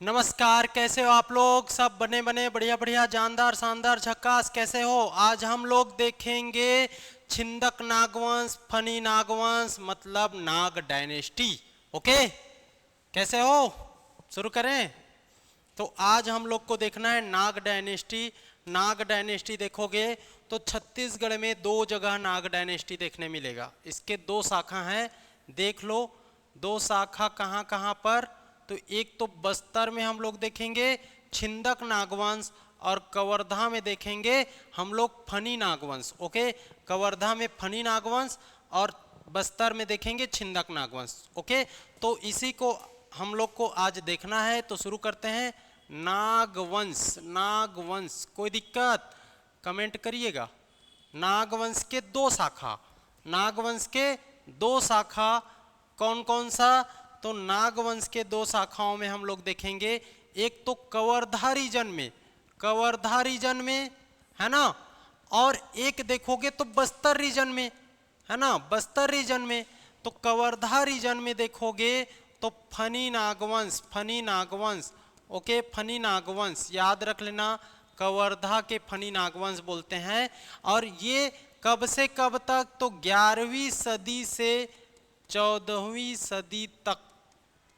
नमस्कार, कैसे हो आप लोग? सब बने बने बढ़िया बढ़िया जानदार शानदार झक्कास। कैसे हो? आज हम लोग देखेंगे छिंदक नागवंश, फनी नागवंश, मतलब नाग डायनेस्टी। ओके, कैसे हो? शुरू करें। तो आज हम लोग को देखना है नाग डायनेस्टी। नाग डायनेस्टी देखोगे तो छत्तीसगढ़ में दो जगह नाग डायनेस्टी देखने मिलेगा। इसके दो शाखा हैं, देख लो। दो शाखा कहाँ कहाँ पर? तो एक तो बस्तर में हम लोग देखेंगे छिंदक नागवंश, और कवर्धा में देखेंगे हम लोग फनी नागवंश। ओके, कवर्धा में फनी नागवंश और बस्तर में देखेंगे छिंदक नागवंश। ओके, तो इसी को हम लोग को आज देखना है। तो शुरू करते हैं। नागवंश, नागवंश कोई दिक्कत? कमेंट करिएगा। नागवंश के दो शाखा, नागवंश के दो शाखा कौन कौन सा? तो नागवंश के दो शाखाओं में हम लोग देखेंगे, एक तो कवर्धा रीजन में, कवर्धा रीजन में है ना, और एक देखोगे तो बस्तर रीजन में, है ना, बस्तर रीजन में। तो कवर्धा रीजन में देखोगे तो फनी नागवंश, फनी नागवंश। ओके, फनी नागवंश याद रख लेना, कवर्धा के फनी नागवंश बोलते हैं। और ये कब से कब तक? तो 11वीं सदी से 14वीं सदी तक।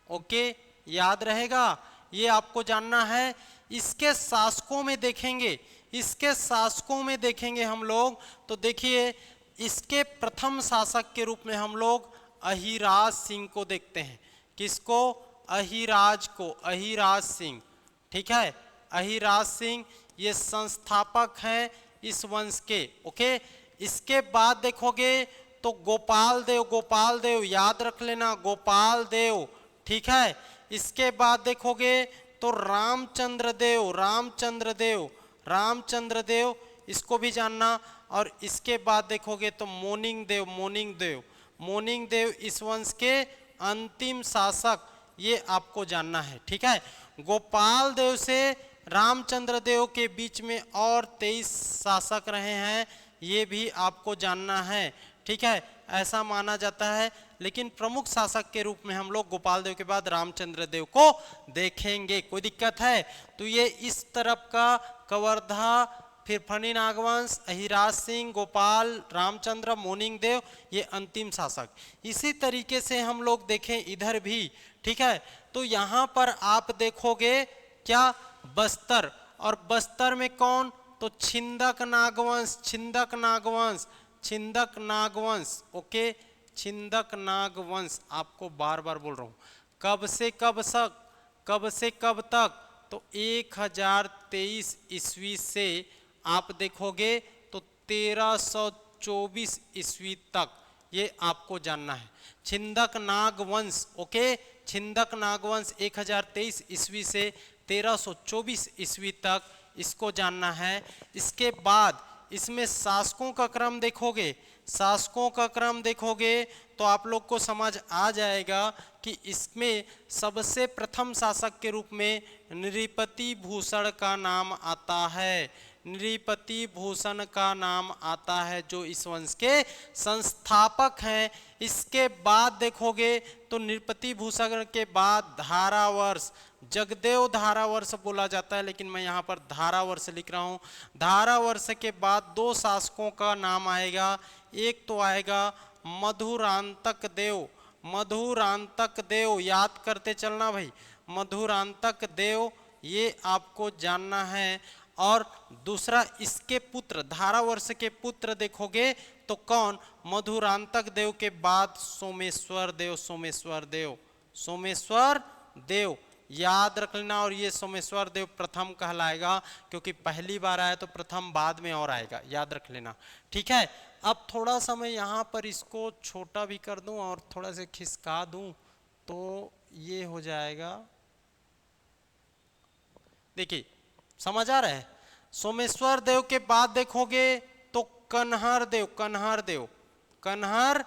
ओके, याद रहेगा, ये आपको जानना है। इसके शासकों में देखेंगे, इसके शासकों में देखेंगे हम लोग, तो देखिए इसके प्रथम शासक के रूप में हम लोग अहिराज सिंह को देखते हैं। किसको? अहिराज को, अहिराज सिंह। ठीक है, अहिराज सिंह ये संस्थापक हैं इस वंश के। ओके, इसके बाद देखोगे तो गोपाल देव, गोपाल देव याद रख लेना, गोपाल देव। ठीक है, इसके बाद देखोगे तो रामचंद्र देव, रामचंद्र देव, रामचंद्र देव, इसको भी जानना। और इसके बाद देखोगे तो मोनिंग देव, मोनिंग देव, मोनिंग देव इस वंश के अंतिम शासक, ये आपको जानना है। ठीक है, गोपाल देव से रामचंद्र देव के बीच में और 23 शासक रहे हैं, ये भी आपको जानना है। ठीक है, ऐसा माना जाता है, लेकिन प्रमुख शासक के रूप में हम लोग गोपाल देव के बाद रामचंद्र देव को देखेंगे। कोई दिक्कत है? तो ये इस तरफ का कवर्धा, फिर फनी नागवंश, अहिराज सिंह, गोपाल, रामचंद्र, मोनिंग देव, ये अंतिम शासक। इसी तरीके से हम लोग देखें इधर भी। ठीक है, तो यहाँ पर आप देखोगे क्या? बस्तर, और बस्तर में कौन? तो छिंदक नागवंश, छिंदक नागवंश, छिंदक नागवंश। ओके, छिंदक नागवंश आपको बार बार बोल रहा हूं। कब से कब तक? कब से कब तक? तो 1023 ईस्वी से आप देखोगे तो 1324 ईस्वी तक, ये आपको जानना है। छिंदक नागवंश। ओके, छिंदक नागवंश 1023 ईस्वी से 1324 ईस्वी तक, इसको जानना है। इसके बाद इसमें शासकों का क्रम देखोगे, शासकों का क्रम देखोगे तो आप लोग को समझ आ जाएगा कि इसमें सबसे प्रथम शासक के रूप में नृपति भूषण का नाम आता है, नृपति भूषण का नाम आता है, जो इस वंश के संस्थापक हैं। इसके बाद देखोगे तो नृपति भूषण के बाद धारावर्ष, जगदेव धारावर्ष बोला जाता है, लेकिन मैं यहाँ पर धारावर्ष लिख रहा हूँ। धारावर्ष के बाद दो शासकों का नाम आएगा, एक तो आएगा मधुरांतक देव, मधुरांतक देव याद करते चलना भाई, मधुरांतक देव, ये आपको जानना है। और दूसरा इसके पुत्र, धारावर्ष के पुत्र देखोगे तो कौन? मधुरांतक देव के बाद सोमेश्वर देव, सोमेश्वर देव, सोमेश्वर देव याद रख लेना। और ये सोमेश्वर देव प्रथम कहलाएगा, क्योंकि पहली बार आया तो प्रथम बाद में और आएगा, याद रख लेना। ठीक है, अब थोड़ा सा मैं यहाँ पर इसको छोटा भी कर दूं और थोड़ा सा खिसका दूं तो ये हो जाएगा। देखिए समझ आ रहा है? सोमेश्वर देव के बाद देखोगे तो कन्हर देव, कन्हर देव, कन्हर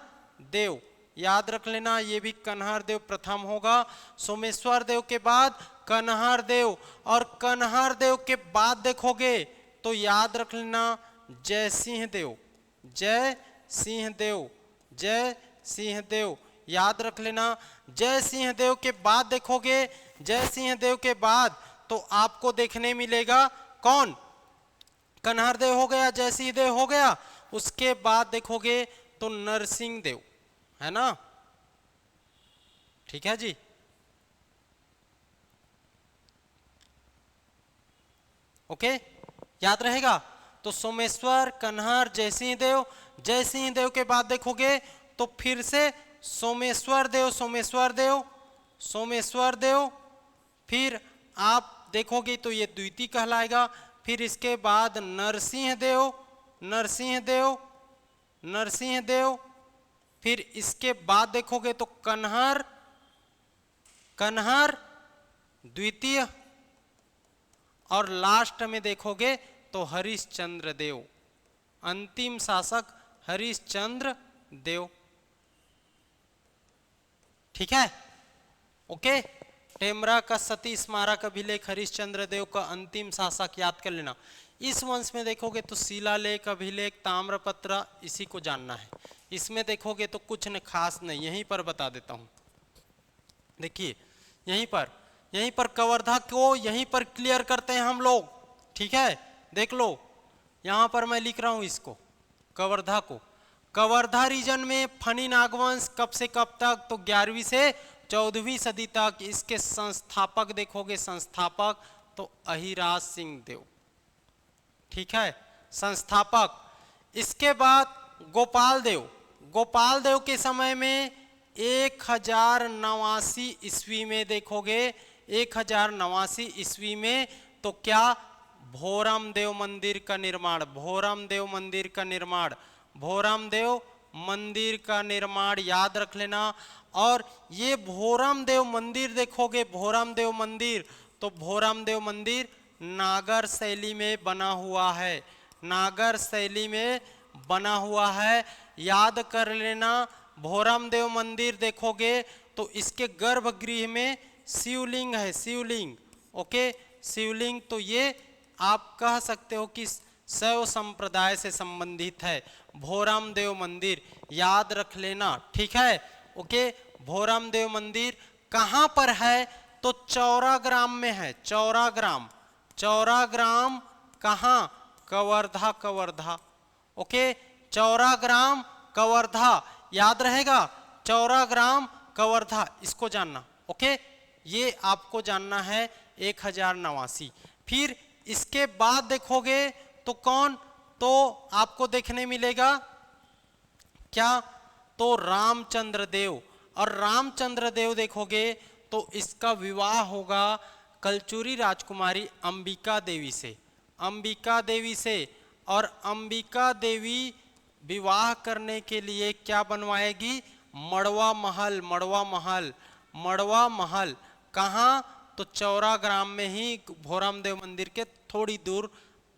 देव याद रख लेना, ये भी कन्हर देव प्रथम होगा। सोमेश्वर देव के बाद कन्हर देव, और कन्हर देव के बाद देखोगे तो याद रख लेना जय सिंह देव, जय सिंह देव, जय सिंह देव याद रख लेना। जय सिंह देव के बाद देखोगे जय सिंह देव के बाद तो आपको देखने मिलेगा कौन, कन्हर देव हो गया, जय सिंह देव हो गया, उसके बाद देखोगे तो नरसिंह देव, है ना, ठीक है जी। ओके, याद रहेगा। तो सोमेश्वर, कन्हर, जयसिंह देव, जयसिंह देव के बाद देखोगे तो फिर से सोमेश्वर देव, सोमेश्वर देव, सोमेश्वर देव, फिर आप देखोगे तो ये द्वितीय कहलाएगा। फिर इसके बाद नरसिंह देव, नरसिंह देव, नरसिंह देव, फिर इसके बाद देखोगे तो कन्हर, कन्हर द्वितीय, और लास्ट में देखोगे तो हरिश्चंद्र देव, अंतिम शासक हरिश्चंद्र देव, ठीक है। ओके, टेमरा का सती स्मारक अभिलेख हरिश्चंद्र देव का अंतिम शासक, याद कर लेना। इस वंश में देखोगे तो शिलालेख, अभिलेख, ताम्रपत्र, इसी को जानना है। इसमें देखोगे तो कुछ न खास नहीं, यहीं पर बता देता हूं। देखिए यहीं पर कवर्धा को यहीं पर क्लियर करते हैं हम लोग, ठीक है। देख लो यहां पर मैं लिख रहा हूं इसको, कवर्धा को। कवर्धा रीजन में फनी नागवंश कब से कब तक, तो 11वीं से 14वीं सदी तक। इसके संस्थापक देखोगे, संस्थापक तो अहिराज सिंह देव, ठीक है, संस्थापक। इसके बाद गोपाल देव, गोपाल देव के समय में 1089 ईस्वी में देखोगे, 1089 ईस्वी में तो क्या, भोरम देव मंदिर का निर्माण, भोरम देव मंदिर का निर्माण, भोरम देव मंदिर का निर्माण, याद रख लेना। और ये भोरम देव मंदिर देखोगे, भोरम देव मंदिर, तो भोरम देव मंदिर नागर शैली में बना हुआ है, नागर शैली में बना हुआ है, याद कर लेना। भोरम देव मंदिर देखोगे तो इसके गर्भगृह में शिवलिंग है, शिवलिंग, ओके, शिवलिंग। तो ये आप कह सकते हो कि शैव संप्रदाय से संबंधित है, भोरम देव मंदिर, याद रख लेना, ठीक है। ओके, भोरम देव मंदिर कहां पर है, तो चौराग्राम में है, चौराग्राम, चौराग्राम कहां, कवर्धा, कवर्धा, ओके, चौराग्राम कवर्धा, याद रहेगा, चौराग्राम कवर्धा, इसको जानना, ओके। ये आपको जानना है 1089। फिर इसके बाद देखोगे तो कौन, तो आपको देखने मिलेगा क्या, तो रामचंद्र देव। और रामचंद्र देव देखोगे तो इसका विवाह होगा कलचुरी राजकुमारी अंबिका देवी से, अंबिका देवी से। और अंबिका देवी विवाह करने के लिए क्या बनवाएगी, मड़वा महल, मड़वा महल, मड़वा महल कहाँ, तो चौराग्राम में ही भोरम देव मंदिर के थोड़ी दूर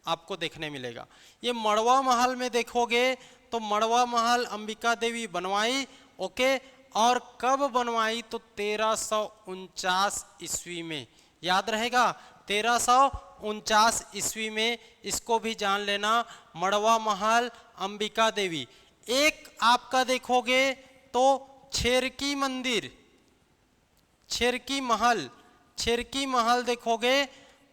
आपको देखने मिलेगा। ये मड़वा महल में देखोगे तो मड़वा महल अंबिका देवी बनवाई, ओके। और कब बनवाई, तो 1349 ईस्वी में, याद रहेगा, 1349 ईस्वी में। इसको भी जान लेना, मड़वा महल अंबिका देवी। एक आपका देखोगे तो छेरकी मंदिर, छेरकी महल, छेरकी महल देखोगे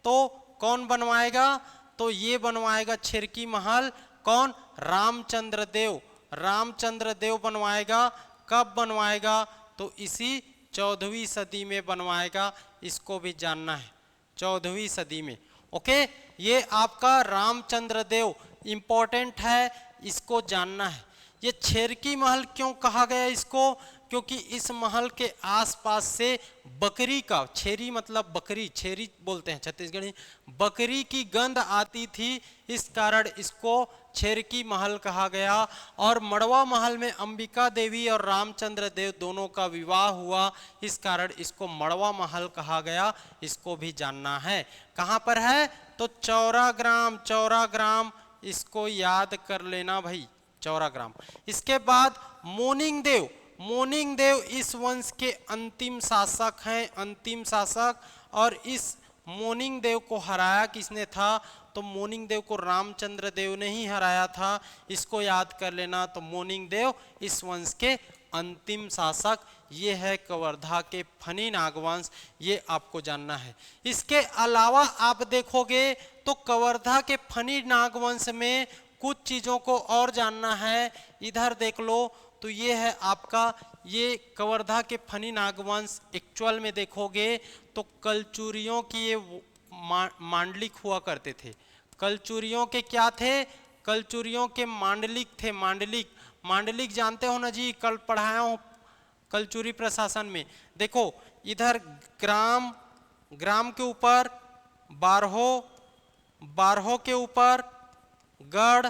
तो कौन बनवाएगा, तो ये बनवाएगा छेरकी महल, कौन, रामचंद्र देव, रामचंद्र देव बनवाएगा। कब बनवाएगा, तो इसी 14वीं सदी में बनवाएगा, इसको भी जानना है, 14वीं सदी में, ओके। ये आपका रामचंद्र देव इंपॉर्टेंट है, इसको जानना है। ये छेरकी महल क्यों कहा गया इसको, क्योंकि इस महल के आसपास से बकरी का, छेरी मतलब बकरी, छेरी बोलते हैं छत्तीसगढ़ी, बकरी की गंध आती थी, इस कारण इसको छेरकी महल कहा गया। और मड़वा महल में अंबिका देवी और रामचंद्र देव दोनों का विवाह हुआ, इस कारण इसको मड़वा महल कहा गया, इसको भी जानना है। कहाँ पर है, तो चौराग्राम, चौराग्राम, इसको याद कर लेना भाई, चौराग्राम। इसके बाद मोनिंग देव, मोनिंग देव इस वंश के अंतिम शासक हैं, अंतिम शासक। और इस मोनिंग देव को हराया किसने था, तो मोनिंग देव को रामचंद्र देव ने ही हराया था, इसको याद कर लेना। तो मोनिंग देव इस वंश के अंतिम शासक, ये है कवर्धा के फनी नागवंश, ये आपको जानना है। इसके अलावा आप देखोगे तो कवर्धा के फनी नागवंश में कुछ चीजों को और जानना है। इधर देख लो तो ये है आपका, ये कवर्धा के फनी नागवंश एक्चुअल में देखोगे तो कलचुरियों की ये मांडलिक हुआ करते थे। कलचुरियों के क्या थे? कलचुरियों के मांडलिक थे। मांडलिक, मांडलिक जानते हो ना जी, कल पढ़ाया हूं कलचुरी प्रशासन में। देखो इधर ग्राम, ग्राम के ऊपर बारहो, बारहो के ऊपर गढ़,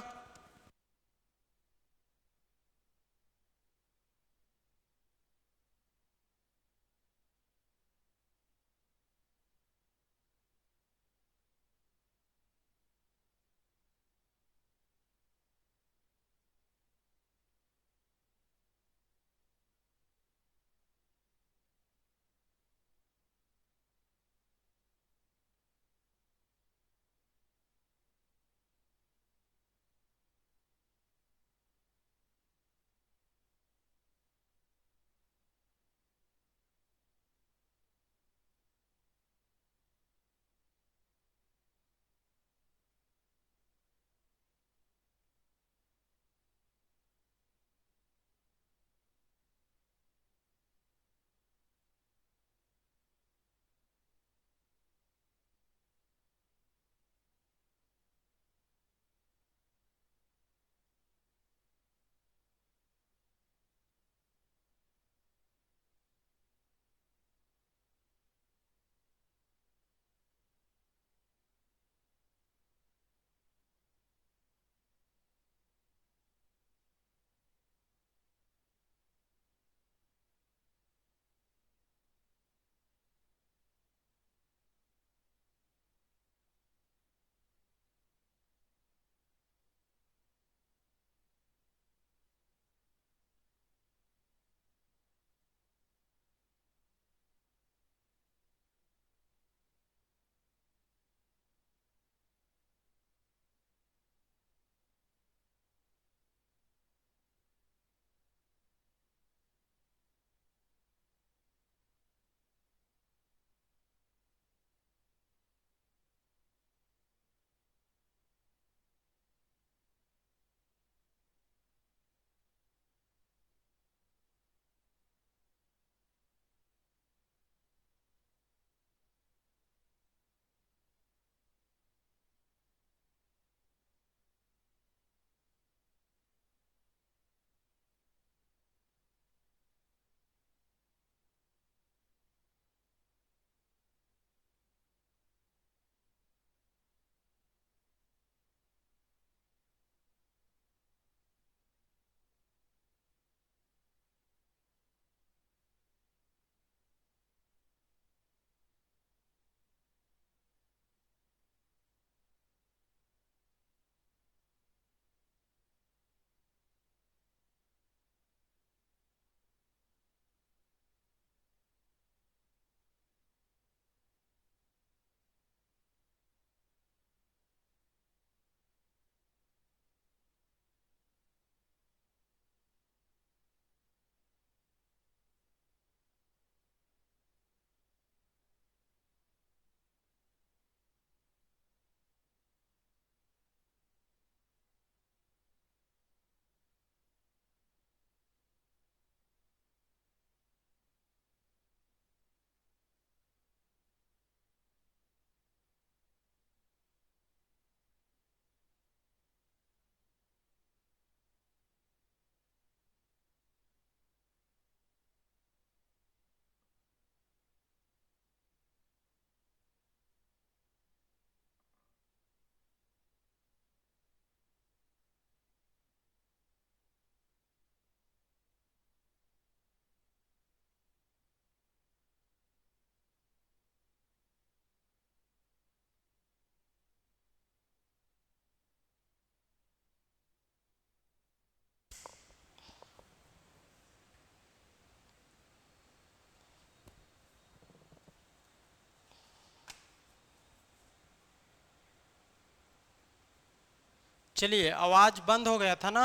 चलिए आवाज बंद हो गया था ना,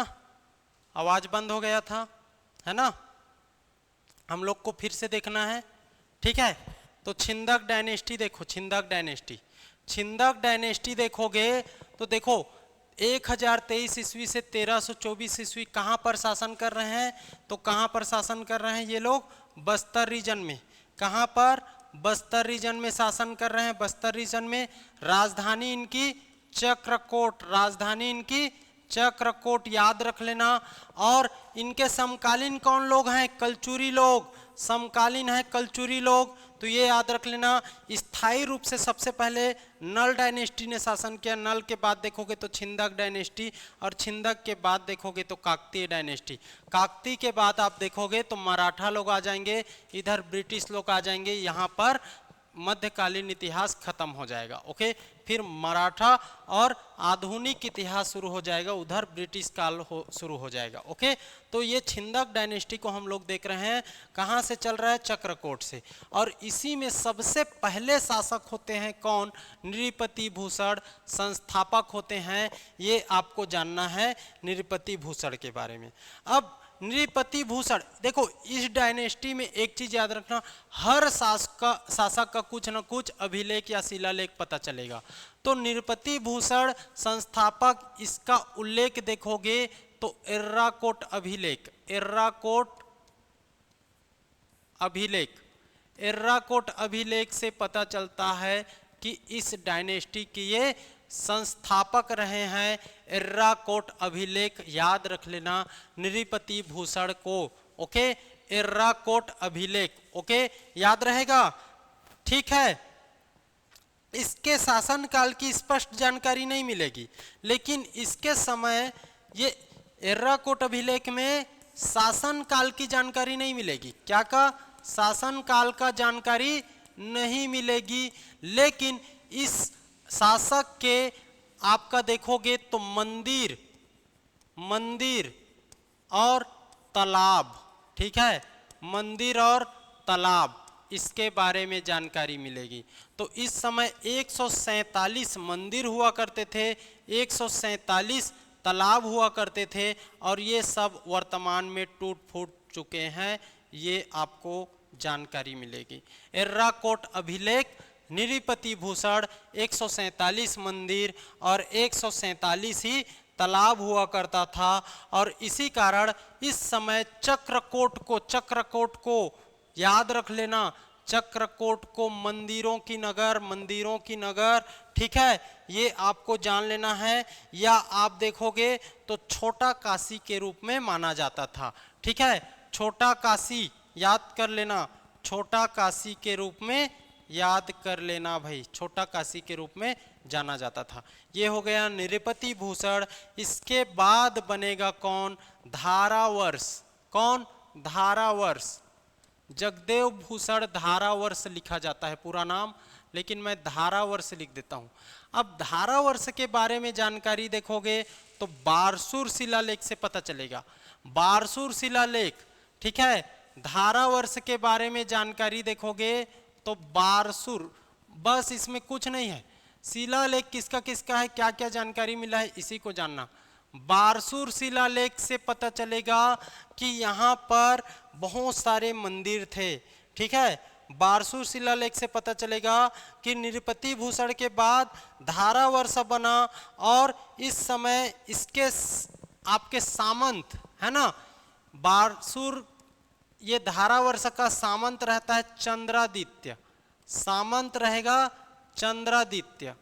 आवाज बंद हो गया था, है ना। हम लोग को फिर से देखना है, ठीक है। तो छिंदक डायनेस्टी देखो, छिंदक डायनेस्टी, छिंदक डायनेस्टी देखोगे तो देखो 1023 ईस्वी से 1324 ईस्वी कहाँ पर शासन कर रहे हैं, तो कहाँ पर शासन कर रहे हैं ये लोग, बस्तर रीजन में। कहाँ पर, बस्तर रीजन में शासन कर रहे हैं। बस्तर रीजन में राजधानी इनकी चक्रकोट, राजधानी इनकी चक्रकोट, याद रख लेना। और इनके समकालीन कौन लोग हैं, कलचुरी लोग, समकालीन है कलचुरी लोग, तो ये याद रख लेना। स्थायी रूप से सबसे पहले नल डायनेस्टी ने शासन किया, नल के बाद देखोगे तो छिंदक डायनेस्टी, और छिंदक के बाद देखोगे तो काकतीय डायनेस्टी, काकतीय के बाद आप देखोगे तो मराठा लोग आ जाएंगे, इधर ब्रिटिश लोग आ जाएंगे, यहाँ पर मध्यकालीन इतिहास खत्म हो जाएगा। ओके, फिर मराठा और आधुनिक इतिहास शुरू हो जाएगा, उधर ब्रिटिश काल शुरू हो जाएगा। ओके, तो ये छिंदक डायनेस्टी को हम लोग देख रहे हैं, कहाँ से चल रहा है, चक्रकोट से। और इसी में सबसे पहले शासक होते हैं कौन, नृपति भूषण संस्थापक होते हैं। ये आपको जानना है नृपति भूषण के बारे में। अब नृपति भूषण देखो, इस डायनेस्टी में एक चीज याद रखना, हर शासक का कुछ न कुछ अभिलेख या शिलालेख पता चलेगा। तो नृपति भूषण संस्थापक, इसका उल्लेख देखोगे तो एर्राकोट अभिलेख, एर्राकोट अभिलेख, एर्राकोट अभिलेख से पता चलता है कि इस डायनेस्टी के ये संस्थापक रहे हैं। एर्राकोट अभिलेख याद रख लेना नृपति भूषण को। ओके, एर्राकोट अभिलेख, ओके, याद रहेगा, ठीक है। इसके शासनकाल की स्पष्ट जानकारी नहीं मिलेगी, लेकिन इसके समय ये एर्राकोट अभिलेख में शासनकाल की जानकारी नहीं मिलेगी। क्या का, शासनकाल का जानकारी नहीं मिलेगी, लेकिन इस शासक के आपका देखोगे तो मंदिर, मंदिर और तालाब, ठीक है, मंदिर और तालाब, इसके बारे में जानकारी मिलेगी। तो इस समय 147 मंदिर हुआ करते थे, 147 तालाब हुआ करते थे, और ये सब वर्तमान में टूट फूट चुके हैं, ये आपको जानकारी मिलेगी। एर्राकोट अभिलेख, नृपति भूषण, 147 मंदिर और 147 ही तालाब हुआ करता था। और इसी कारण इस समय चक्रकोट को याद रख लेना, चक्रकोट को मंदिरों की नगर, मंदिरों की नगर, ठीक है, ये आपको जान लेना है। या आप देखोगे तो छोटा काशी के रूप में माना जाता था, ठीक है, छोटा काशी याद कर लेना, छोटा काशी के रूप में याद कर लेना भाई, छोटा काशी के रूप में जाना जाता था। ये हो गया नृपति भूषण। इसके बाद बनेगा कौन, धारावर्ष, कौन, धारावर्ष, जगदेव भूषण धारावर्ष लिखा जाता है पूरा नाम, लेकिन मैं धारावर्ष लिख देता हूँ। अब धारावर्ष के बारे में जानकारी देखोगे तो बारसूर शिलालेख से पता चलेगा, बारसूर शिलालेख, ठीक है। धारावर्ष के बारे में जानकारी देखोगे तो बारसूर, बस इसमें कुछ नहीं है, शिलालेख किसका किसका है, क्या क्या जानकारी मिला है, इसी को जानना। बारसूर शिलालेख से पता चलेगा कि यहाँ पर बहुत सारे मंदिर थे, ठीक है। बारसूर शिलालेख से पता चलेगा कि नृपति भूषण के बाद धारावर्ष बना, और इस समय इसके आपके सामंत है ना, बारसूर, ये धारावर्ष का सामंत रहता है चंद्रादित्य, सामंत रहेगा चंद्रादित्य,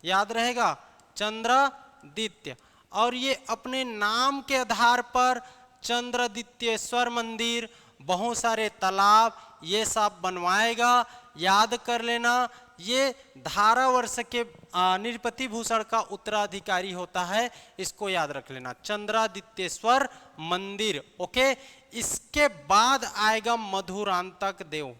याद रहेगा चंद्रादित्य। और ये अपने नाम के आधार पर चंद्रादित्येश्वर मंदिर, बहुत सारे तालाब, ये सब बनवाएगा, याद कर लेना। ये धारावर्ष के नृपति भूषण का उत्तराधिकारी होता है, इसको याद रख लेना, चंद्रादित्येश्वर मंदिर। ओके, इसके बाद आएगा मधुरांतक देव,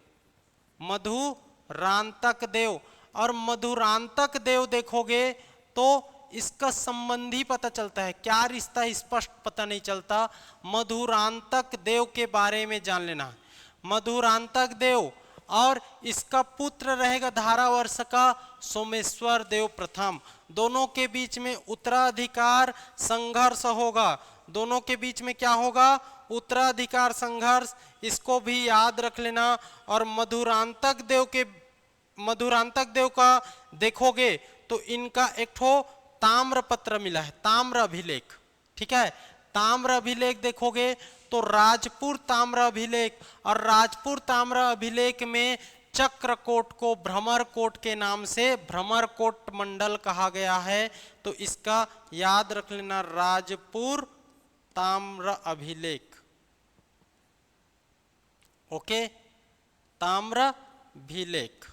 मधुरांतक देव। और मधुरांतक देव देखोगे तो इसका संबंधी पता चलता है, क्या रिश्ता स्पष्ट पता नहीं चलता। मधुरांतक देव के बारे में जान लेना है, मधुरांतक देव, और इसका पुत्र रहेगा धारावर्ष का सोमेश्वर देव प्रथम। दोनों के बीच में उत्तराधिकार संघर्ष होगा, दोनों के बीच में क्या होगा, उत्तराधिकार संघर्ष, इसको भी याद रख लेना। और मधुरांतक देव का देखोगे तो इनका एक ठो ताम्रपत्र मिला है, ताम्र अभिलेख, ठीक है। ताम्र अभिलेख देखोगे तो राजपुर ताम्र अभिलेख, और राजपुर ताम्र अभिलेख में चक्रकोट को भ्रमरकोट के नाम से भ्रमरकोट मंडल कहा गया है। तो इसका याद रख लेना, राजपुर ताम्र अभिलेख। ओके, ताम्र अभिलेख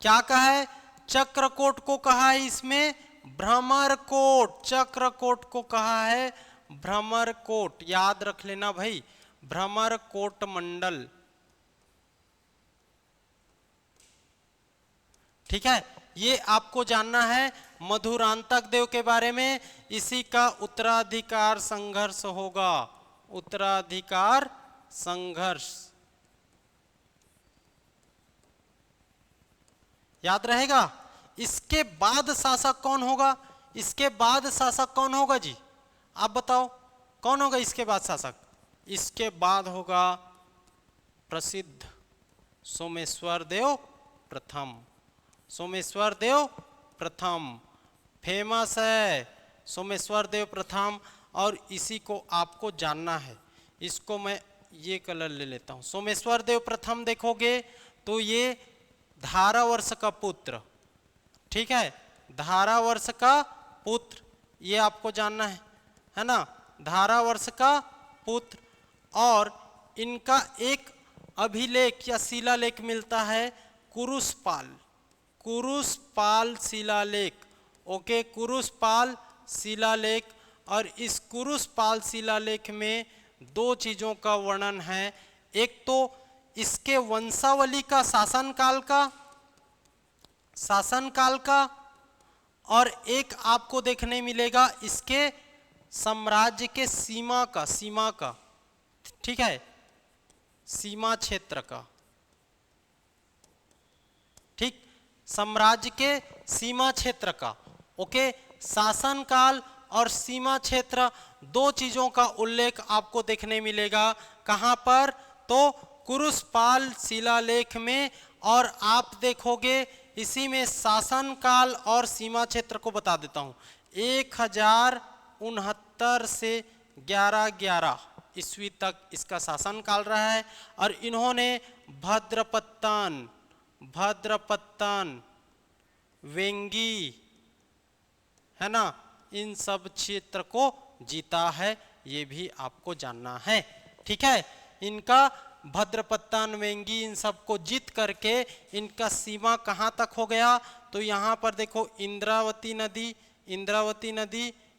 क्या कहा है? चक्रकोट को कहा है इसमें भ्रमरकोट, चक्रकोट को कहा है भ्रमरकोट, याद रख लेना भाई, भ्रमरकोट मंडल, ठीक है। ये आपको जानना है मधुरांतक देव के बारे में। इसी का उत्तराधिकार संघर्ष होगा, उत्तराधिकार संघर्ष, याद रहेगा। इसके बाद शासक कौन होगा? इसके बाद शासक कौन होगा जी, आप बताओ कौन होगा इसके बाद शासक? इसके बाद होगा प्रसिद्ध सोमेश्वर देव प्रथम, सोमेश्वर देव प्रथम, फेमस है सोमेश्वर देव प्रथम। और इसी को आपको जानना है, इसको मैं ये कलर ले लेता हूं। सोमेश्वर देव प्रथम देखोगे तो ये धारावर्ष का पुत्र, ठीक है, धारावर्ष का पुत्र, ये आपको जानना है ना, धारावर्ष का पुत्र। और इनका एक अभिलेख या शिलालेख मिलता है कुरुषपाल, कुरुषपाल शिलालेख। ओके, कुरुषपाल शिलालेख। और इस कुरुषपाल शिलालेख में दो चीजों का वर्णन है, एक तो इसके वंशावली का, शासनकाल का, और एक आपको देखने मिलेगा इसके साम्राज्य के सीमा का, ठीक है, सीमा क्षेत्र का, ठीक, साम्राज्य के सीमा क्षेत्र का। ओके, शासनकाल और सीमा क्षेत्र, दो चीजों का उल्लेख आपको देखने मिलेगा। कहां पर? तो कुरुषपाल शिलालेख में। और आप देखोगे इसी में शासनकाल और सीमा क्षेत्र को बता देता हूं, 1069 से 1111 ईस्वी तक इसका शासनकाल रहा है। और इन्होंने भद्रपत्तन, वेंगी, है ना, इन सब क्षेत्र को जीता है, ये भी आपको जानना है, ठीक है। इनका भद्रपत्तन, वेंगी, इन सब को जीत करके इनका सीमा कहां तक हो गया? तो यहां पर देखो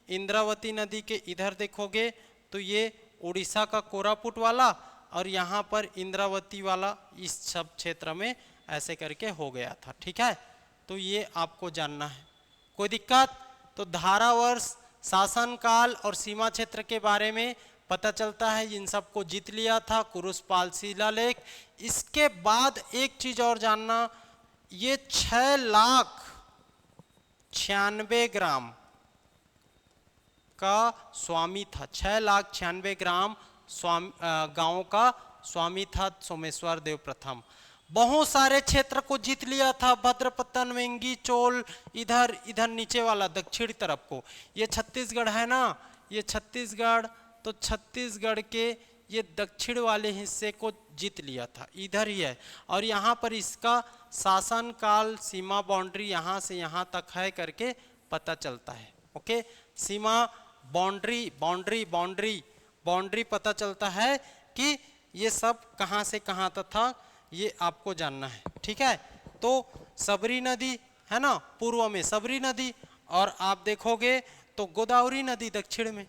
इंद्रावती नदी के इधर देखोगे तो ये उड़ीसा का कोरापुट वाला, और यहाँ पर इंद्रावती वाला, इस सब क्षेत्र में ऐसे करके हो गया था, ठीक है। तो ये आपको जानना है, कोई दिक्कत? तो धारावर्ष, शासनकाल और सीमा क्षेत्र के बारे में पता चलता है, इन सबको जीत लिया था कुरुषपाल शिलालेख। इसके बाद एक चीज और जानना, ये 6,96,000 ग्राम का स्वामी था, 6,96,000 ग्राम गांव का स्वामी था सोमेश्वर देव प्रथम। बहुत सारे क्षेत्र को जीत लिया था, भद्रपत्तन, वेंगी, चोल, इधर नीचे वाला दक्षिणी तरफ को, ये छत्तीसगढ़ है ना, ये छत्तीसगढ़, तो छत्तीसगढ़ के ये दक्षिण वाले हिस्से को जीत लिया था, इधर ही है। और यहाँ पर इसका शासनकाल, सीमा बाउंड्री यहाँ से यहाँ तक है करके पता चलता है। ओके, सीमा बाउंड्री पता चलता है कि ये सब कहाँ से कहाँ तक था, ये आपको जानना है, ठीक है। तो सबरी नदी है ना, पूर्व में सबरी नदी, और आप देखोगे तो गोदावरी नदी दक्षिण में,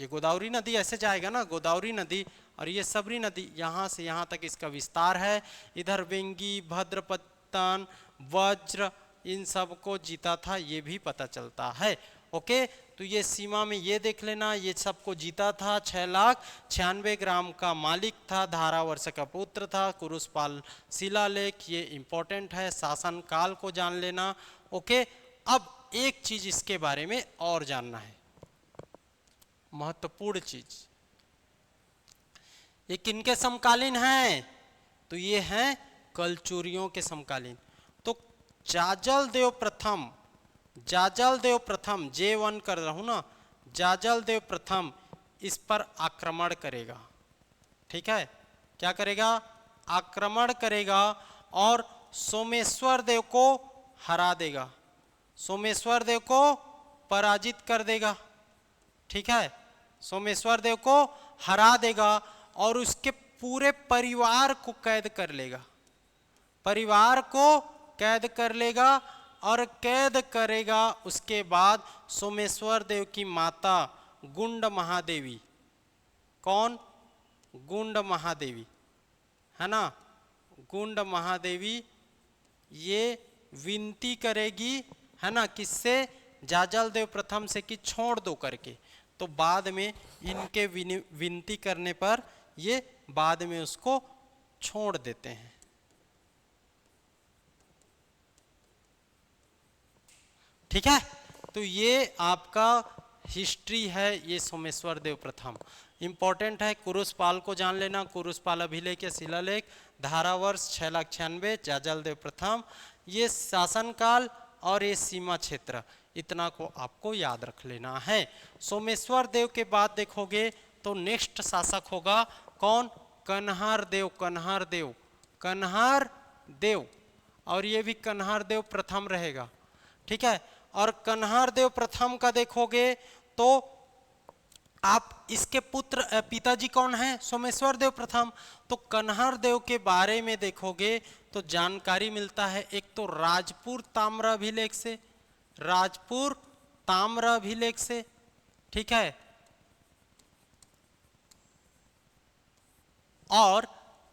ये गोदावरी नदी ऐसे जाएगा ना, गोदावरी नदी, और ये सबरी नदी, यहाँ से यहाँ तक इसका विस्तार है। इधर वेंगी, भद्रपत्तन, वज्र, इन सब को जीता था, ये भी पता चलता है। ओके, तो ये सीमा में ये देख लेना, ये सबको जीता था, 6,96,000 ग्राम का मालिक था, धारावर्ष का पुत्र था, कुरुषपाल शिलालेख, ये इंपॉर्टेंट है, शासनकाल को जान लेना। ओके, अब एक चीज इसके बारे में और जानना है, महत्वपूर्ण चीज, ये किनके समकालीन हैं? तो ये हैं कलचुरियों के समकालीन। तो जाजल देव प्रथम, जाजल देव प्रथम, J1 कर रहा हूं ना, जाजल देव प्रथम इस पर आक्रमण करेगा। ठीक है, क्या करेगा? आक्रमण करेगा और सोमेश्वर देव को हरा देगा, सोमेश्वर देव को पराजित कर देगा। ठीक है, सोमेश्वर देव को हरा देगा और उसके पूरे परिवार को कैद कर लेगा, परिवार को कैद कर लेगा और कैद करेगा। उसके बाद सोमेश्वर देव की माता गुंड महादेवी, कौन? गुंड महादेवी, है ना, गुंड महादेवी ये विनती करेगी, है ना, किससे? जाजल देव प्रथम से कि छोड़ दो करके। तो बाद में इनके विनती करने पर ये बाद में उसको छोड़ देते हैं। ठीक है, तो ये आपका हिस्ट्री है, ये सोमेश्वर देव प्रथम। इंपॉर्टेंट है, कुरुसपाल को जान लेना, कुरुसपाल अभिलेख या शिलालेख, धारावर्ष 6,96,, जाजल देव प्रथम, ये शासनकाल और ये सीमा क्षेत्र, इतना को आपको याद रख लेना है। सोमेश्वर देव के बाद देखोगे तो नेक्स्ट शासक होगा कौन? कन्हार देव, कन्हार देव, कन्हार देव, और ये भी कन्हार देव प्रथम रहेगा। ठीक है, और कन्हार देव प्रथम का देखोगे तो आप इसके पुत्र पिताजी कौन है? सोमेश्वर देव प्रथम। तो कन्हार देव के बारे में देखोगे तो जानकारी मिलता है एक तो राजपुर ताम्र अभिलेख से, राजपुर ताम्र अभिलेख से। ठीक है, और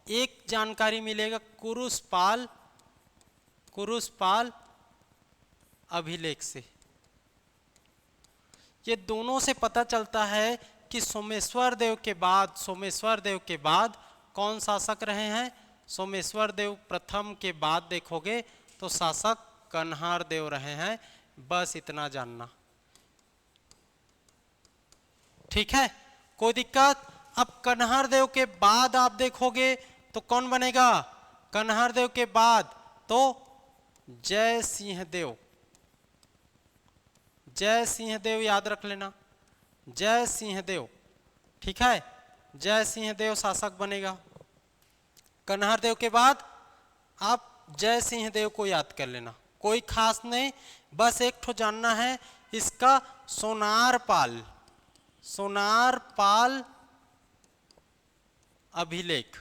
एक जानकारी मिलेगा कुरुसपाल, कुरुसपाल अभिलेख से। ये दोनों से पता चलता है कि सोमेश्वर देव के बाद, सोमेश्वर देव के बाद कौन शासक रहे हैं? सोमेश्वर देव प्रथम के बाद देखोगे तो शासक कन्हार देव रहे हैं। बस इतना जानना। ठीक है, कोई दिक्कत? अब कन्हार देव के बाद आप देखोगे तो कौन बनेगा? कन्हार देव के बाद तो जय सिंह देव, जय सिंह देव याद रख लेना, जय सिंह देव। ठीक है, जय सिंह देव शासक बनेगा। कन्हार देव के बाद आप जय सिंह देव को याद कर लेना, कोई खास नहीं, बस एक ठो जानना है इसका सोनारपाल, सोनारपाल अभिलेख।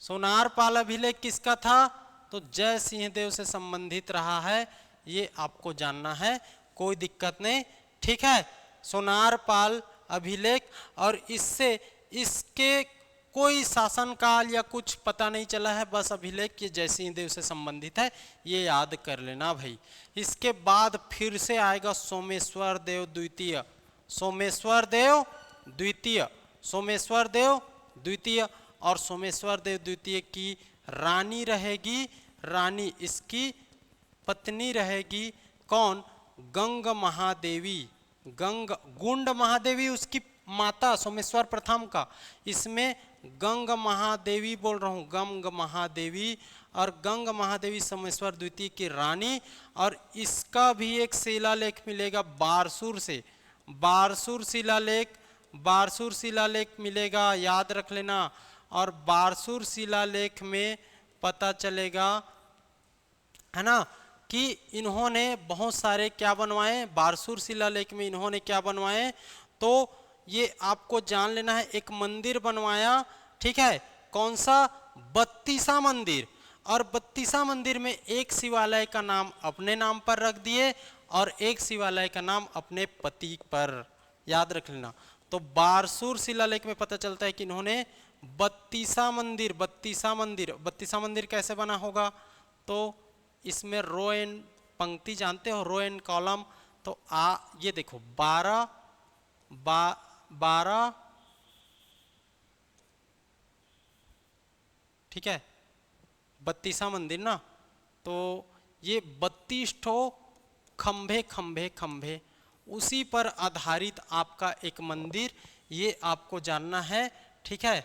सोनारपाल अभिलेख किसका था? तो जय सिंह देव से संबंधित रहा है, ये आपको जानना है, कोई दिक्कत नहीं। ठीक है, सोनारपाल अभिलेख, और इससे इसके कोई शासनकाल या कुछ पता नहीं चला है, बस अभिलेख ये जय सिंह देव से संबंधित है, ये याद कर लेना भाई। इसके बाद फिर से आएगा सोमेश्वर देव द्वितीय, सोमेश्वर देव द्वितीय, सोमेश्वर देव द्वितीय, और सोमेश्वर देव द्वितीय की रानी रहेगी, रानी इसकी पत्नी रहेगी कौन? गंग महादेवी, गंग, गुंड महादेवी उसकी माता सोमेश्वर प्रथम का, इसमें गंग महादेवी बोल रहा हूँ, गंग महादेवी, और गंग महादेवी सोमेश्वर द्वितीय की रानी। और इसका भी एक शिलालेख मिलेगा बारसूर से, बारसूर शिलालेख, बारसूर शिलालेख मिलेगा, याद रख लेना। और बारसूर शिलालेख में पता चलेगा, है ना, कि इन्होंने बहुत सारे क्या बनवाए, बारसूर शिलालेख में इन्होंने क्या बनवाए, तो ये आपको जान लेना है। एक मंदिर बनवाया, ठीक है, कौन सा? बत्तीसा मंदिर, और बत्तीसा मंदिर में एक शिवालय का नाम अपने नाम पर रख दिए और एक शिवालय का नाम अपने पति पर, याद रख लेना। तो बारसूर शिलालेख में पता चलता है कि इन्होंने बत्तीसा मंदिर, बत्तीसा मंदिर, बत्तीसा मंदिर कैसे बना होगा? तो इसमें रो एंड पंक्ति जानते हो, रो एंड कॉलम, तो ये देखो 12 ठीक है, बत्तीसा मंदिर ना, तो ये 32 ठो खंभे खंभे खंभे, उसी पर आधारित आपका एक मंदिर, ये आपको जानना है। ठीक है।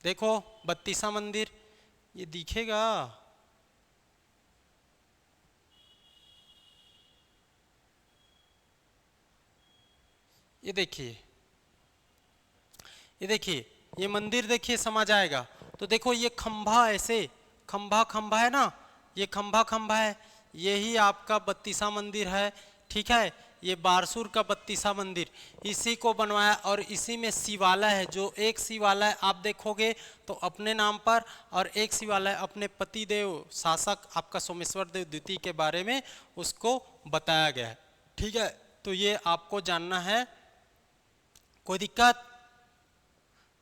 देखो 32वां मंदिर ये दिखेगा, ये देखिए, ये देखिए, ये मंदिर देखिए, समझ आएगा। तो देखो ये खंभा, ऐसे खंभा खंभा है ना, ये खंभा खंभा है, यही आपका 32वां मंदिर है। ठीक है, ये बारसूर का 32वां मंदिर इसी को बनवाया, और इसी में शिवालय है। जो एक शिवालय आप देखोगे तो अपने नाम पर, और एक शिवालय अपने पतिदेव शासक आपका सोमेश्वर देव द्वितीय के बारे में उसको बताया गया है। ठीक है, तो ये आपको जानना है। कोई दिक्कत?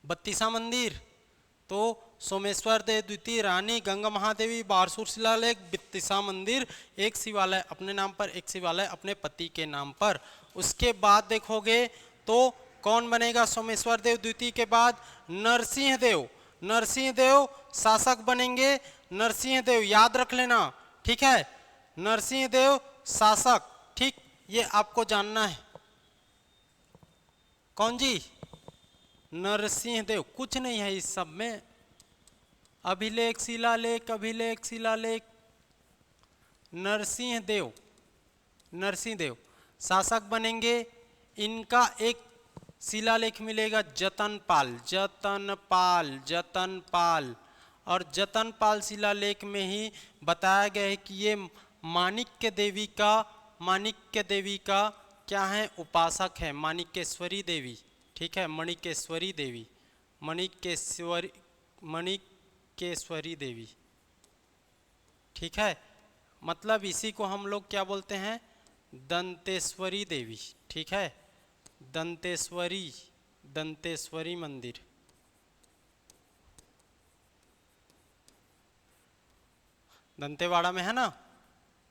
32वां मंदिर तो सोमेश्वर देव द्वितीय, रानी गंगा महादेवी, बारसूर शिलालेख, 32वां मंदिर, एक शिवालय अपने नाम पर, एक शिवालय अपने पति के नाम पर। उसके बाद देखोगे तो कौन बनेगा सोमेश्वर देव द्वितीय के बाद? नरसिंह देव। नरसिंह देव शासक बनेंगे, नरसिंह देव याद रख लेना। ठीक है, नरसिंह देव शासक। ठीक, ये आपको जानना है। कौन जी? नरसिंह देव। कुछ नहीं है इस सब में, अभिलेख शिलालेख, अभिलेख शिलालेख। नरसिंह देव, नरसिंह देव शासक बनेंगे। इनका एक शिलालेख मिलेगा, जतनपाल, जतनपाल, जतनपाल। और जतनपाल शिलालेख में ही बताया गया है कि ये माणिक्य देवी का, माणिक्य देवी का क्या है? उपासक है, माणिकेश्वरी देवी। ठीक है, मणिकेश्वरी देवी, मणिकेश्वरी, मणिकेश्वरी देवी। ठीक है, मतलब इसी को हम लोग क्या बोलते हैं? दंतेश्वरी देवी। ठीक है, दंतेश्वरी, दंतेश्वरी मंदिर। दंतेवाड़ा में है ना,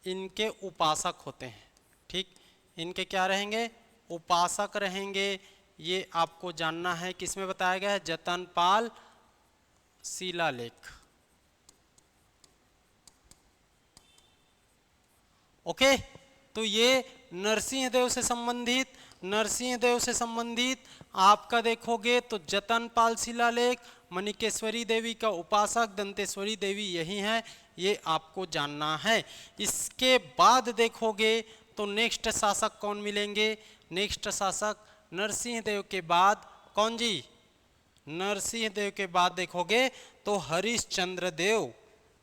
इनके उपासक होते हैं। ठीक, इनके क्या रहेंगे? उपासक रहेंगे। ये आपको जानना है, किसमें बताया गया है? जतनपाल शिलालेख। ओके, तो ये नरसिंह देव से संबंधित, नरसिंह देव से संबंधित आपका देखोगे तो जतनपाल शिलालेख, मणिकेश्वरी देवी का उपासक, दंतेश्वरी देवी यही है, ये आपको जानना है। इसके बाद देखोगे तो नेक्स्ट शासक कौन मिलेंगे? नेक्स्ट शासक नरसिंह देव के बाद कौन जी? नरसिंह देव के बाद देखोगे तो हरिश्चंद्र देव।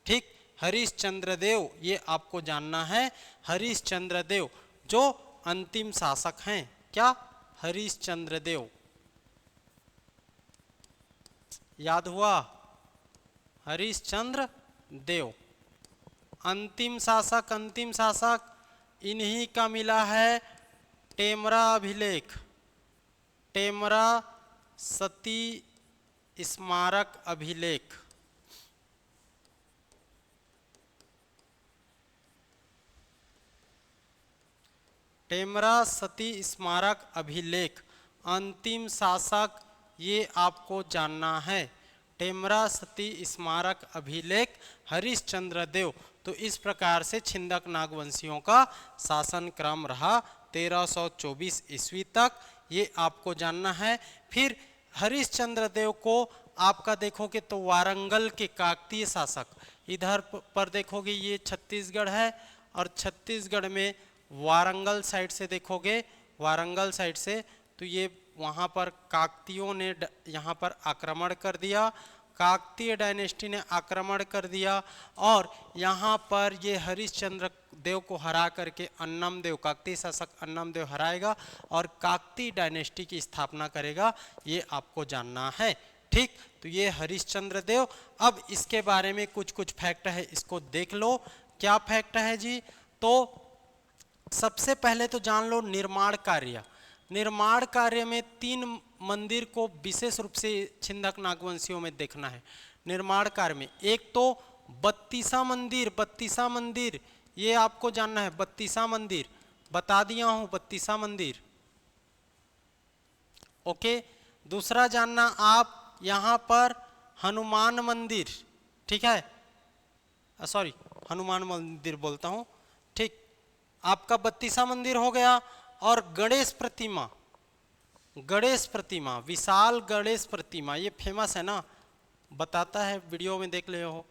ठीक, हरिश्चंद्र देव, ये आपको जानना है। हरिश्चंद्र देव जो अंतिम शासक हैं। क्या? हरिश्चंद्र देव। याद हुआ? हरिश्चंद्र देव अंतिम शासक, अंतिम शासक इन्हीं का मिला है टेमरा अभिलेख, टेमरा सती स्मारक अभिलेख। टेमरा सती स्मारक अभिलेख अंतिम शासक, ये आपको जानना है। टेमरा सती स्मारक अभिलेख हरिश्चंद्र देव। तो इस प्रकार से छिंदक नागवंशियों का शासन क्रम रहा 1324 ईस्वी तक, ये आपको जानना है। फिर हरिश्चंद्र देव को आपका देखोगे तो वारंगल के काकतीय शासक, इधर पर देखोगे ये छत्तीसगढ़ है, और छत्तीसगढ़ में वारंगल साइड से देखोगे, वारंगल साइड से तो ये वहाँ पर काकतियों ने यहाँ पर आक्रमण कर दिया, काकतीय डायनेस्टी ने आक्रमण कर दिया, और यहाँ पर ये हरिश्चंद्र देव को हरा करके अन्नम देव, काकतीय शासक अन्नम देव हराएगा और काकतीय डायनेस्टी की स्थापना करेगा, ये आपको जानना है। ठीक, तो ये हरिश्चंद्र देव। अब इसके बारे में कुछ कुछ फैक्ट है, इसको देख लो। क्या फैक्ट है जी? तो सबसे पहले तो जान लो निर्माण कार्य। निर्माण कार्य में 3 मंदिर को विशेष रूप से छिंदक नागवंशियों में देखना है। निर्माण कार्य में एक तो बत्तीसा मंदिर, ये आपको जानना है। बत्तीसा मंदिर बता दिया हूं, बत्तीसा मंदिर। ओके, दूसरा जानना आप यहां पर हनुमान मंदिर, ठीक है, सॉरी हनुमान मंदिर बोलता हूं, ठीक। आपका बत्तीसा मंदिर हो गया। और गणेश प्रतिमा, विशाल गणेश प्रतिमा, ये फेमस है ना, बताता है, वीडियो में देख ले हो,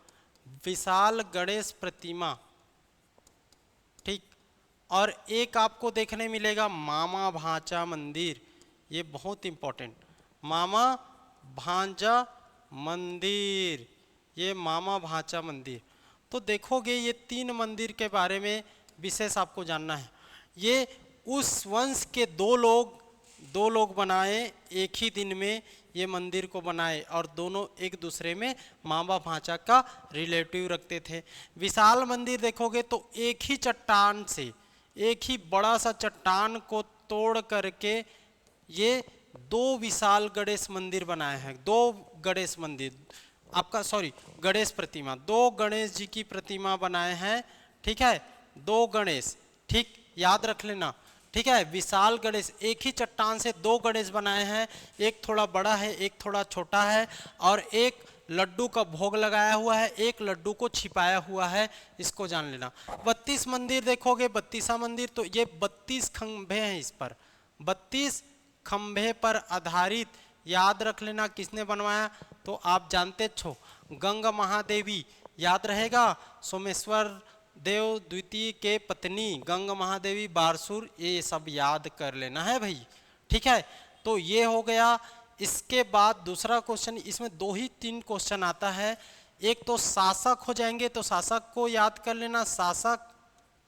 विशाल गणेश प्रतिमा, ठीक। और एक आपको देखने मिलेगा मामा भांचा मंदिर, ये बहुत इंपॉर्टेंट, मामा भांजा मंदिर, ये मामा भांचा मंदिर। तो देखोगे ये 3 मंदिर के बारे में विशेष आपको जानना है। ये उस वंश के दो लोग बनाए, एक ही दिन में ये मंदिर को बनाए, और दोनों एक दूसरे में मामा भांचा का रिलेटिव रखते थे। विशाल मंदिर देखोगे तो एक ही चट्टान से, एक ही बड़ा सा चट्टान को तोड़ करके ये 2 विशाल गणेश मंदिर बनाए हैं। 2 गणेश मंदिर, आपका सॉरी गणेश प्रतिमा, 2 गणेश जी की प्रतिमा बनाए हैं, ठीक है, 2 गणेश, ठीक, याद रख लेना, ठीक है। विशाल गणेश, एक ही चट्टान से 2 गणेश बनाए हैं, एक थोड़ा बड़ा है, एक थोड़ा छोटा है, और एक लड्डू का भोग लगाया हुआ है, एक लड्डू को छिपाया हुआ है, इसको जान लेना। 32 मंदिर देखोगे, बत्तीसा मंदिर, तो ये 32 खंभे हैं, इस पर 32 खंभे पर आधारित, याद रख लेना किसने बनवाया, तो आप जानते छो, गंगा महादेवी, याद रहेगा, सोमेश्वर देव द्वितीय के पत्नी गंगा महादेवी बारसूर, ये सब याद कर लेना है भाई, ठीक है। तो ये हो गया। इसके बाद दूसरा क्वेश्चन, इसमें 2 ही 3 क्वेश्चन आता है। एक तो शासक हो जाएंगे, तो शासक को याद कर लेना, शासक,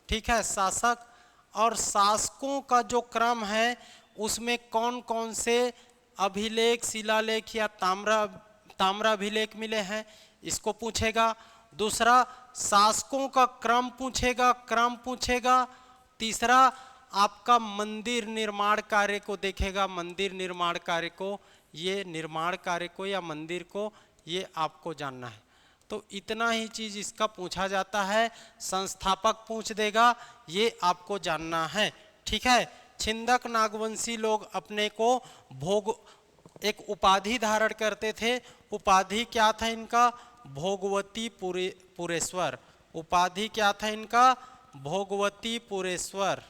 ठीक है, शासक। और शासकों का जो क्रम है उसमें कौन कौन से अभिलेख, शिलालेख या ताम्राभिलेख मिले हैं, इसको पूछेगा। दूसरा शासकों का क्रम पूछेगा। तीसरा आपका मंदिर निर्माण कार्य को देखेगा, मंदिर निर्माण कार्य को, ये निर्माण कार्य को या मंदिर को, ये आपको जानना है। तो इतना ही चीज इसका पूछा जाता है, संस्थापक पूछ देगा, ये आपको जानना है, ठीक है। छिंदक नागवंशी लोग अपने को एक उपाधि धारण करते थे। उपाधि क्या था इनका, भोगवती पुरेश्वर। उपाधि क्या था इनका, भोगवती पुरेश्वर,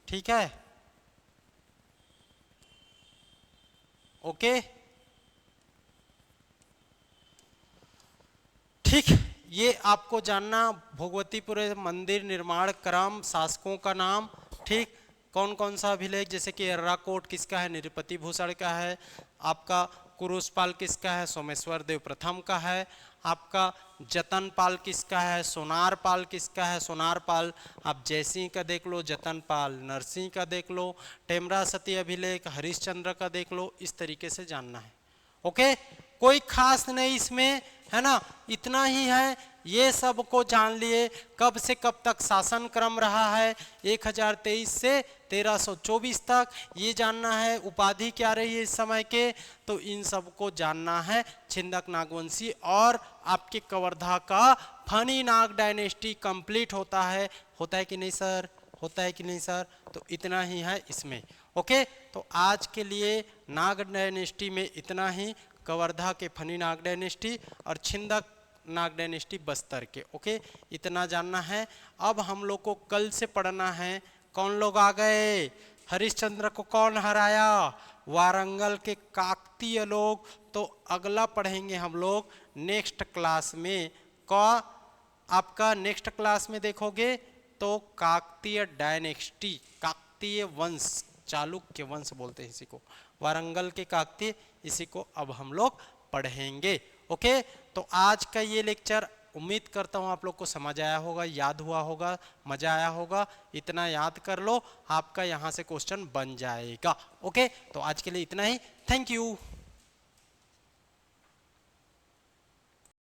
ठीक है, ओके, ठीक। ये आपको जानना, भोगवतीपुर मंदिर निर्माण क्रम, शासकों का नाम, ठीक, कौन कौन सा अभिलेख, जैसे कि एर्राकोट किसका है, निरुपति भूषण का है, आपका कुरुषपाल किसका है, सोमेश्वर देव प्रथम का है, आपका जतनपाल किसका है, सोनारपाल किसका है, सोनारपाल आप जयसिंह का देख लो, जतनपाल नरसिंह का देख लो, टेमरा सती अभिलेख हरिश्चंद्र का देख लो, इस तरीके से जानना है, ओके। कोई खास नहीं इसमें, है ना, इतना ही है। ये सब को जान लिए, कब से कब तक शासन क्रम रहा है, 1023 से 1324 तक, ये जानना है। उपाधि क्या रही है इस समय के, तो इन सब को जानना है। छिंदक नागवंशी और आपके कवर्धा का फनी नाग डायनेस्टी कंप्लीट होता है कि नहीं सर, होता है कि नहीं सर, तो इतना ही है इसमें, ओके। तो आज के लिए नाग डायनेस्टी में इतना ही, कवर्धा के फनी नाग डायनेस्टी और छिंदक नाग डायनेस्टी बस्तर के, ओके, इतना जानना है। अब हम लोग को कल से पढ़ना है, कौन लोग आ गए, हरिश्चंद्र को कौन हराया, वारंगल के काकतीय लोग। तो अगला पढ़ेंगे हम लोग नेक्स्ट क्लास में, आपका नेक्स्ट क्लास में देखोगे तो काकतीय डायनेस्टी, काकतीय वंश, चालुक्य वंश बोलते हैं इसी को, वारंगल के काकतीय, इसी को अब हम लोग पढ़ेंगे, ओके। तो आज का ये लेक्चर उम्मीद करता हूँ आप लोग को समझ आया होगा, याद हुआ होगा, मजा आया होगा। इतना याद कर लो, आपका यहाँ से क्वेश्चन बन जाएगा, ओके। तो आज के लिए इतना ही, थैंक यू।